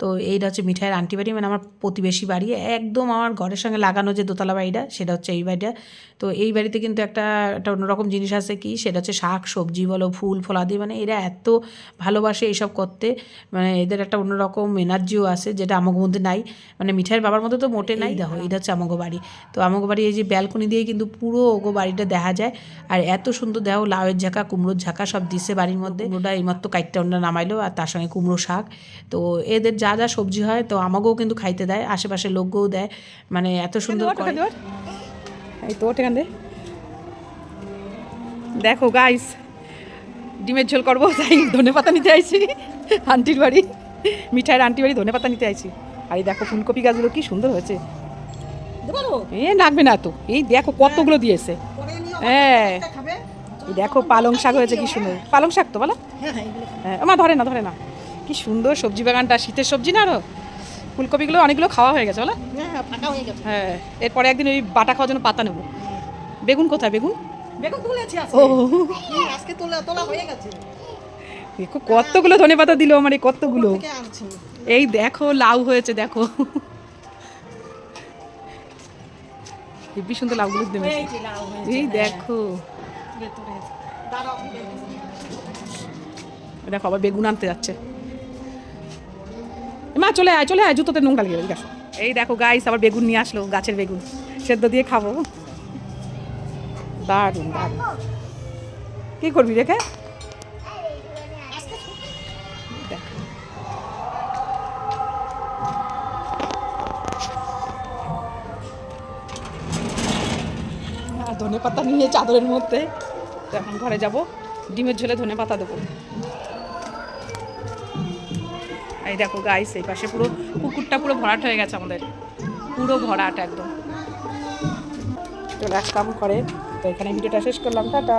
তো এইটা হচ্ছে মিঠাইয়ের আন্টি বাড়ি, মানে আমার প্রতিবেশী বাড়ি, একদম আমার ঘরের সঙ্গে লাগানো যে দোতলা বাড়িটা সেটা হচ্ছে এই বাড়িটা। তো এই বাড়িতে কিন্তু একটা অন্যরকম জিনিস আছে, কি সেটা হচ্ছে শাক সবজি বলো, ফুল ফলাদি, মানে এরা এত ভালোবাসে এইসব করতে, মানে এদের একটা অন্যরকম এনার্জিও আছে যেটা আমাদের মধ্যে নাই, মানে মিঠাইয়ের বাবার মধ্যে তো মোটে নাই। দেখো এইটা হচ্ছে আমাগো বাড়ি। তো আমাগো বাড়ি এই যে ব্যালকনি দিয়ে কিন্তু পুরো ওগো বাড়িটা দেখা যায়। আর এত সুন্দর দেখো, লাউয়ের ঝাঁকা কুমড়োর ঝাঁকা সব দিছে বাড়ির মধ্যে। কুমড়োটা এইমাত্র কাইটটা ওটা নামাইলো, আর তার সঙ্গে কুমড়ো শাক। তো এদের যা যা সবজি হয় তো আমাকেও কিন্তু খাইতে দেয়, আশেপাশের লোককেও দেয়, মানে এত সুন্দর করে। এই তো ওঠে কান্দে। দেখো গাইস, ডিমের ঝোল করবো, তাই ধনেপাতা নিতে আইছি আন্টির বাড়ি, মিঠাইয়ের আন্টি বাড়ি ধনেপাতা নিতে আইছি। আর এই দেখো ফুলকপি গাছগুলো কি সুন্দর হয়েছে। এ লাগবে না তো, এই দেখো কতগুলো দিয়েছে। হ্যাঁ এই দেখো পালং শাক হয়েছে কি সুন্দর, পালং শাক তো বলো। হ্যাঁ আমার ধরে না কি সুন্দর সবজি বাগানটা, শীতের সবজি না, আরো ফুলকপিগুলো অনেকগুলো খাওয়া হয়ে গেছে বলো। হ্যাঁ এরপরে একদিন ওই বাটা খাওয়ার জন্য পাতা নেবো। বেগুন কোথায়, বেগুন ও আজকে তোলা হয়ে গেছে। দেখো কতগুলো ধনেপাতা দিল আমার, এই কতগুলো। এই দেখো লাউ হয়েছে, দেখো হেবি সুন্দর লাউগুলো দেবে। এই দেখো দেখো আবার বেগুন আনতে যাচ্ছে। মা চলে আয় জুতোতে নোংরা লেগে গেছে। এই দেখো গাইস আবার বেগুন নিয়ে আসলো, গাছের বেগুন সেদ্ধ দিয়ে খাবো, দারুণ দারুণ। কি করবি রেখে? ধনে পাতা নিয়ে চাদরের মধ্যে, এখন ঘরে যাব, ডিমের ঝোলে ধনে পাতা দেবো। এই দেখো গাইস এই পাশে পুরো পুকুরটা পুরো ভরাট হয়ে গেছে আমাদের, পুরো ভরাট একদম। চলে আসলাম ঘরে, তো এখানে ভিডিওটা শেষ করলাম, টাটা।